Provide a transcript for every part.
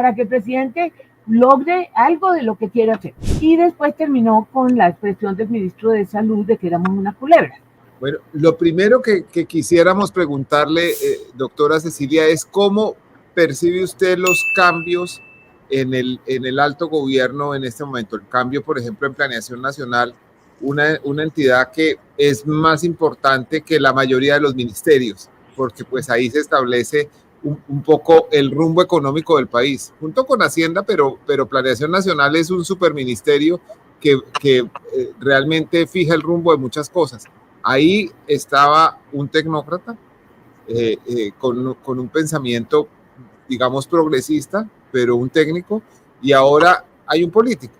para que el presidente logre algo de lo que quiere hacer. Y después terminó con la expresión del ministro de Salud de que éramos una culebra. Bueno, lo primero que quisiéramos preguntarle, doctora Cecilia, es cómo percibe usted los cambios en el alto gobierno en este momento. El cambio, por ejemplo, en Planeación Nacional, una entidad que es más importante que la mayoría de los ministerios, porque pues ahí se establece un poco el rumbo económico del país, junto con Hacienda, pero Planeación Nacional es un superministerio que realmente fija el rumbo de muchas cosas. Ahí estaba un tecnócrata con un pensamiento, digamos, progresista, pero un técnico, y ahora hay un político.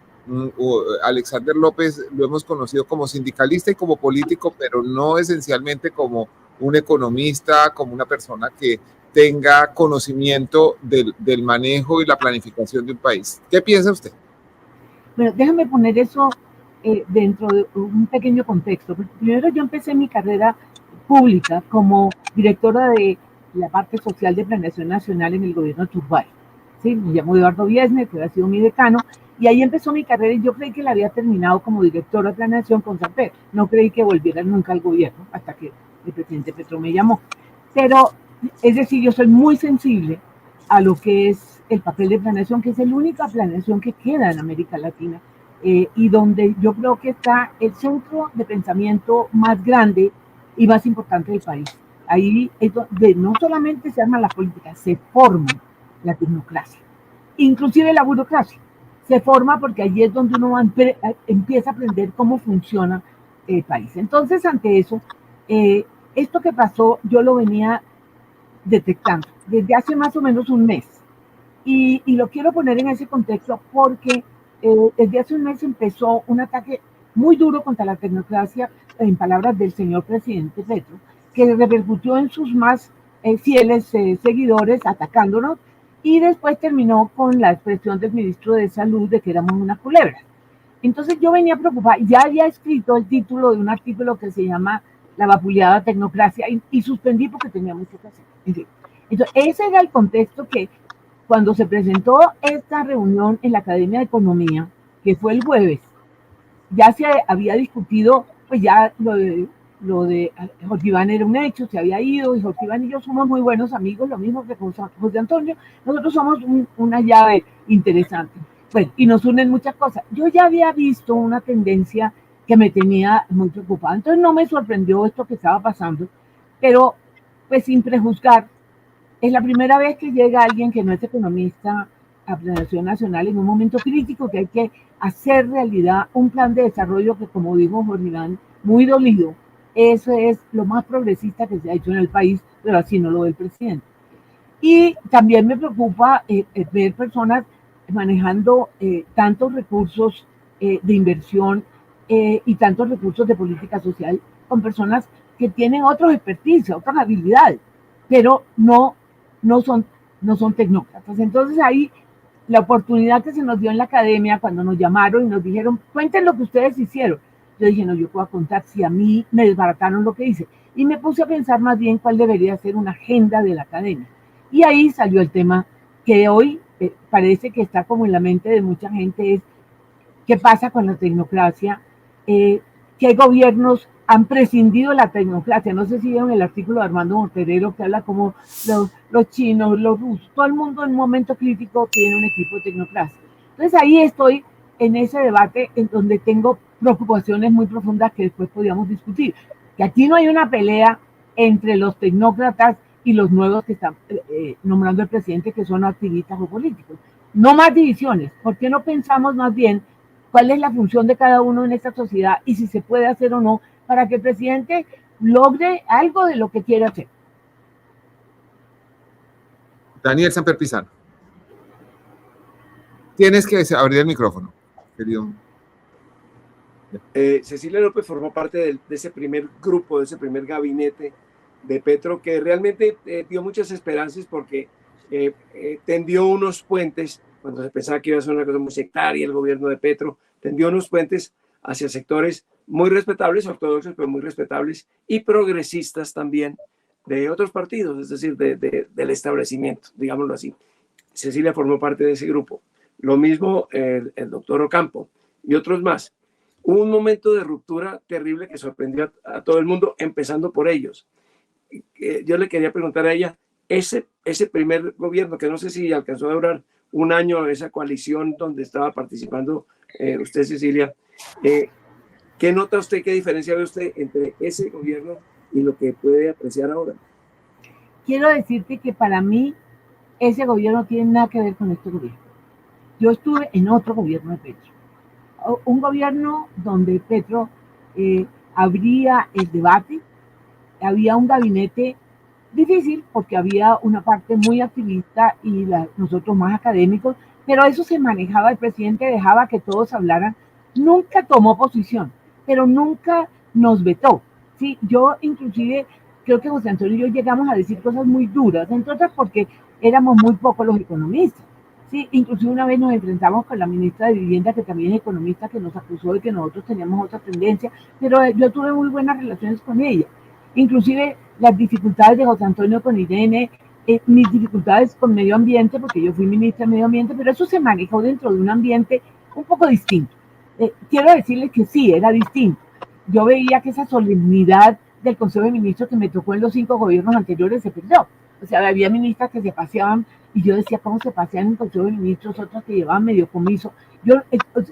Alexander López lo hemos conocido como sindicalista y como político, pero no esencialmente como un economista, como una persona que tenga conocimiento del manejo y la planificación de un país. ¿Qué piensa usted? Bueno, déjame poner eso dentro de un pequeño contexto. Primero, yo empecé mi carrera pública como directora de la parte social de Planeación Nacional en el gobierno de Turbay. ¿Sí? Me llamo Eduardo Viesne, que ha sido mi decano, y ahí empezó mi carrera y yo creí que la había terminado como directora de Planeación con San Pedro. No creí que volviera nunca al gobierno hasta que el presidente Petro me llamó. Pero, es decir, yo soy muy sensible a lo que es el papel de planeación, que es la única planeación que queda en América Latina y donde yo creo que está el centro de pensamiento más grande y más importante del país. Ahí es donde no solamente se arman las políticas, se forma la tecnocracia, inclusive la burocracia. Se forma porque allí es donde uno empieza a aprender cómo funciona el país. Entonces, ante eso, esto que pasó, yo lo venía detectando desde hace más o menos un mes. Y lo quiero poner en ese contexto porque desde hace un mes empezó un ataque muy duro contra la tecnocracia, en palabras del señor presidente Petro, que repercutió en sus más fieles seguidores atacándonos y después terminó con la expresión del ministro de Salud de que éramos una culebra. Entonces yo venía preocupada, ya había escrito el título de un artículo que se llama La vapuleada tecnocracia y suspendí porque tenía mucho que hacer. Entonces ese era el contexto que cuando se presentó esta reunión en la Academia de Economía, que fue el jueves, ya se había discutido, pues ya lo de Jorge Iván era un hecho, se había ido, y Jorge Iván y yo somos muy buenos amigos, lo mismo que con José Antonio, nosotros somos una llave interesante. Bueno, y nos unen muchas cosas. Yo ya había visto una tendencia que me tenía muy preocupada, entonces no me sorprendió esto que estaba pasando, pero pues sin prejuzgar, es la primera vez que llega alguien que no es economista a Planeación Nacional en un momento crítico que hay que hacer realidad un plan de desarrollo que, como dijo Jorge Iván, muy dolido. Eso es lo más progresista que se ha hecho en el país, pero así no lo ve el presidente. Y también me preocupa ver personas manejando tantos recursos de inversión y tantos recursos de política social con personas que tienen otros expertise, otras habilidades, pero no son tecnócratas. Entonces ahí la oportunidad que se nos dio en la academia cuando nos llamaron y nos dijeron, cuenten lo que ustedes hicieron. Yo dije, no, yo puedo contar si a mí me desbarataron lo que hice. Y me puse a pensar más bien cuál debería ser una agenda de la academia. Y ahí salió el tema que hoy parece que está como en la mente de mucha gente, es qué pasa con la tecnocracia, qué gobiernos han prescindido de la tecnocracia. No sé si vieron el artículo de Armando Monterero que habla como los chinos, los rusos, todo el mundo en un momento crítico tiene un equipo de tecnocracia. Entonces ahí estoy en ese debate en donde tengo preocupaciones muy profundas que después podríamos discutir. Que aquí no hay una pelea entre los tecnócratas y los nuevos que están nombrando el presidente, que son activistas o políticos. No más divisiones. ¿Por qué no pensamos más bien cuál es la función de cada uno en esta sociedad y si se puede hacer o no para que el presidente logre algo de lo que quiere hacer? Daniel Samper Pizano. Tienes que abrir el micrófono, querido. Cecilia López formó parte de ese primer grupo, de ese primer gabinete de Petro, que realmente dio muchas esperanzas porque tendió unos puentes, cuando se pensaba que iba a ser una cosa muy sectaria el gobierno de Petro, tendió unos puentes hacia sectores muy respetables, ortodoxos, pero muy respetables, y progresistas también de otros partidos, es decir, del establecimiento, digámoslo así. Cecilia formó parte de ese grupo. Lo mismo el doctor Ocampo y otros más. Hubo un momento de ruptura terrible que sorprendió a todo el mundo, empezando por ellos. Yo le quería preguntar a ella, ese primer gobierno, que no sé si alcanzó a durar un año, esa coalición donde estaba participando usted, Cecilia, ¿qué nota usted, qué diferencia ve usted entre ese gobierno y lo que puede apreciar ahora? Quiero decirte que para mí ese gobierno no tiene nada que ver con este gobierno. Yo estuve en otro gobierno de Petro, un gobierno donde Petro abría el debate, había un gabinete difícil porque había una parte muy activista y nosotros más académicos, pero eso se manejaba, el presidente dejaba que todos hablaran, nunca tomó posición, pero nunca nos vetó. ¿Sí? Yo inclusive creo que José Antonio y yo llegamos a decir cosas muy duras, entre otras porque éramos muy pocos los economistas. Sí, inclusive una vez nos enfrentamos con la ministra de Vivienda, que también es economista, que nos acusó de que nosotros teníamos otra tendencia, pero yo tuve muy buenas relaciones con ella. Inclusive las dificultades de José Antonio con Irene, mis dificultades con medio ambiente, porque yo fui ministra de medio ambiente, pero eso se manejó dentro de un ambiente un poco distinto. Quiero decirles que sí, era distinto. Yo veía que esa solemnidad del Consejo de Ministros que me tocó en los 5 gobiernos anteriores se perdió. O sea, había ministras que se paseaban y yo decía, ¿cómo se pasean en el Consejo de Ministros? Otras que llevaban medio comiso.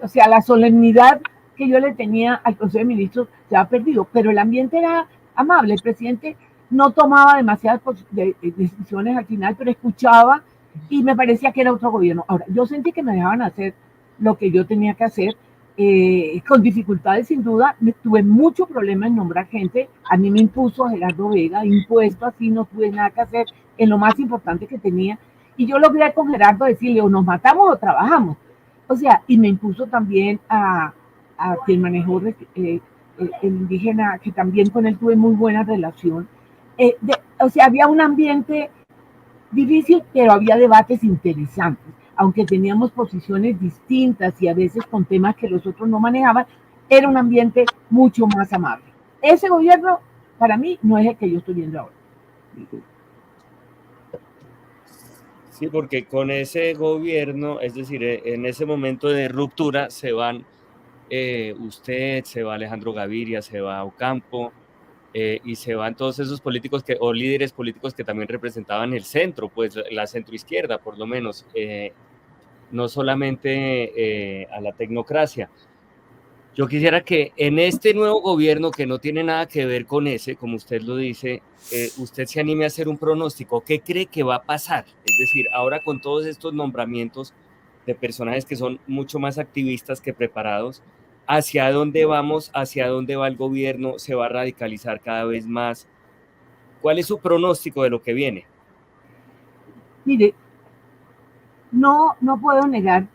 O sea, la solemnidad que yo le tenía al Consejo de Ministros se ha perdido, pero el ambiente era amable. El presidente no tomaba demasiadas decisiones al final, pero escuchaba y me parecía que era otro gobierno. Ahora, yo sentí que me dejaban hacer lo que yo tenía que hacer, con dificultades sin duda. Tuve mucho problema en nombrar gente. A mí me impuso Gerardo Vega, impuesto así, no tuve nada que hacer en lo más importante que tenía. Y yo logré con Gerardo decirle, o nos matamos o trabajamos. O sea, y me impuso también a quien manejó el indígena, que también con él tuve muy buena relación. O sea, había un ambiente difícil, pero había debates interesantes, aunque teníamos posiciones distintas y a veces con temas que los otros no manejaban, era un ambiente mucho más amable. Ese gobierno, para mí, no es el que yo estoy viendo ahora. Sí, porque con ese gobierno, es decir, en ese momento de ruptura se van usted, se va Alejandro Gaviria, se va Ocampo, y se van todos esos políticos o líderes políticos que también representaban el centro, pues la centroizquierda por lo menos, no solamente a la tecnocracia. Yo quisiera que en este nuevo gobierno, que no tiene nada que ver con ese, como usted lo dice, usted se anime a hacer un pronóstico. ¿Qué cree que va a pasar? Es decir, ahora con todos estos nombramientos de personajes que son mucho más activistas que preparados, ¿hacia dónde vamos? ¿Hacia dónde va el gobierno? ¿Se va a radicalizar cada vez más? ¿Cuál es su pronóstico de lo que viene? Mire, no puedo negar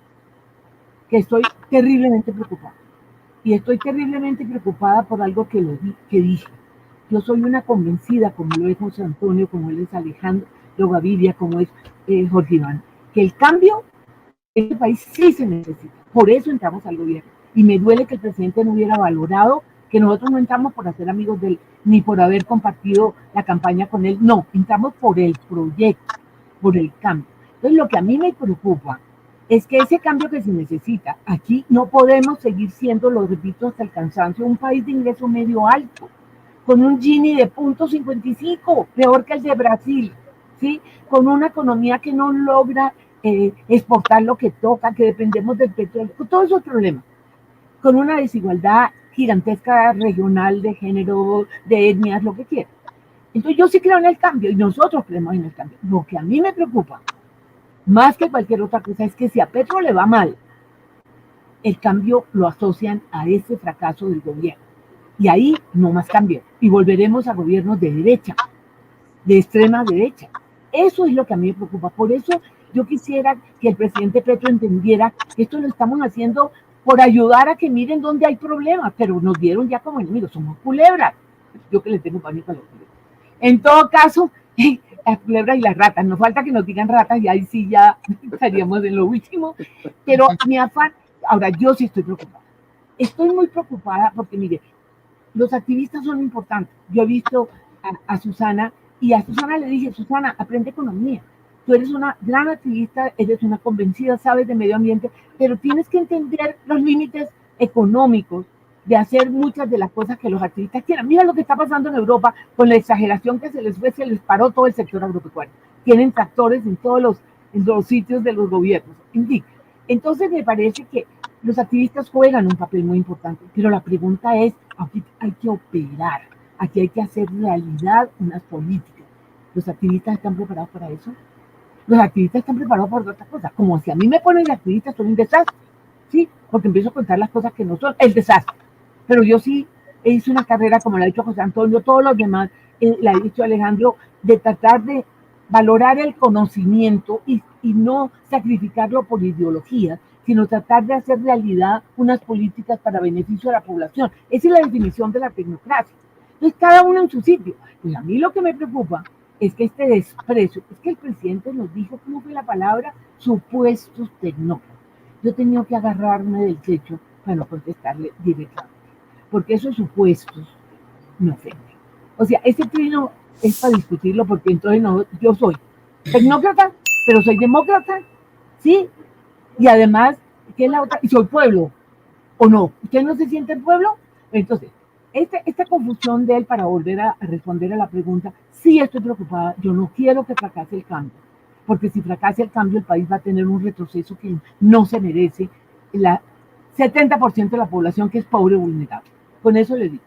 que estoy terriblemente preocupada. Y estoy terriblemente preocupada por algo que dije. Yo soy una convencida, como lo es José Antonio, como él es Alejandro Gaviria, como es Jorge Iván, que el cambio en este país sí se necesita. Por eso entramos al gobierno. Y me duele que el presidente no hubiera valorado que nosotros no entramos por hacer amigos de él, ni por haber compartido la campaña con él. No, entramos por el proyecto, por el cambio. Entonces, lo que a mí me preocupa es que ese cambio que se necesita, aquí no podemos seguir siendo, lo repito hasta el cansancio, un país de ingreso medio alto, con un Gini de 0.55, peor que el de Brasil, ¿sí? Con una economía que no logra exportar lo que toca, que dependemos del petróleo, con todos esos problemas, con una desigualdad gigantesca regional, de género, de etnias, lo que quiera. Entonces yo sí creo en el cambio y nosotros creemos en el cambio. Lo que a mí me preocupa, más que cualquier otra cosa, es que si a Petro le va mal, el cambio lo asocian a ese fracaso del gobierno. Y ahí no más cambio. Y volveremos a gobiernos de derecha, de extrema derecha. Eso es lo que a mí me preocupa. Por eso yo quisiera que el presidente Petro entendiera que esto lo estamos haciendo por ayudar a que miren dónde hay problemas, pero nos dieron ya como enemigos, somos culebras. Yo que les tengo pánico a los culebras. En todo caso, las culebras y las ratas, nos falta que nos digan ratas y ahí sí ya estaríamos en lo último, pero mi afán, ahora yo sí estoy preocupada. Estoy muy preocupada porque, mire, los activistas son importantes. Yo he visto a Susana y a Susana le dije, Susana, aprende economía. tú eres una gran activista, eres una convencida, sabes de medio ambiente, pero tienes que entender los límites económicos de hacer muchas de las cosas que los activistas quieran. Mira lo que está pasando en Europa con la exageración que se les paró todo el sector agropecuario. Tienen tractores en todos los sitios de los gobiernos. Entonces me parece que los activistas juegan un papel muy importante, pero la pregunta es, aquí hay que operar, aquí hay que hacer realidad unas políticas. ¿Los activistas están preparados para eso? Los activistas están preparados para otras cosas. Como si a mí me ponen de activista, soy un desastre, ¿sí? Porque empiezo a contar las cosas que no son el desastre. Pero yo sí hice una carrera, como lo ha dicho José Antonio, todos los demás, la ha dicho Alejandro, de tratar de valorar el conocimiento y no sacrificarlo por ideología, sino tratar de hacer realidad unas políticas para beneficio de la población. Esa es la definición de la tecnocracia. Entonces, cada uno en su sitio. Pues a mí lo que me preocupa es que este desprecio, es que el presidente nos dijo, ¿cómo fue la palabra? Supuestos tecnócratas. Yo he tenido que agarrarme del techo para no contestarle directamente, porque esos supuestos me ofenden. O sea, ese trino es para discutirlo, porque entonces no, yo soy tecnócrata, pero soy demócrata, ¿sí? Y además, ¿qué es la otra? Y soy pueblo, ¿o no? ¿Usted no se siente pueblo? Entonces, esta confusión de él, para volver a responder a la pregunta, sí estoy preocupada, yo no quiero que fracase el cambio, porque si fracase el cambio, el país va a tener un retroceso que no se merece, la 70% de la población que es pobre o vulnerable. Con eso le digo.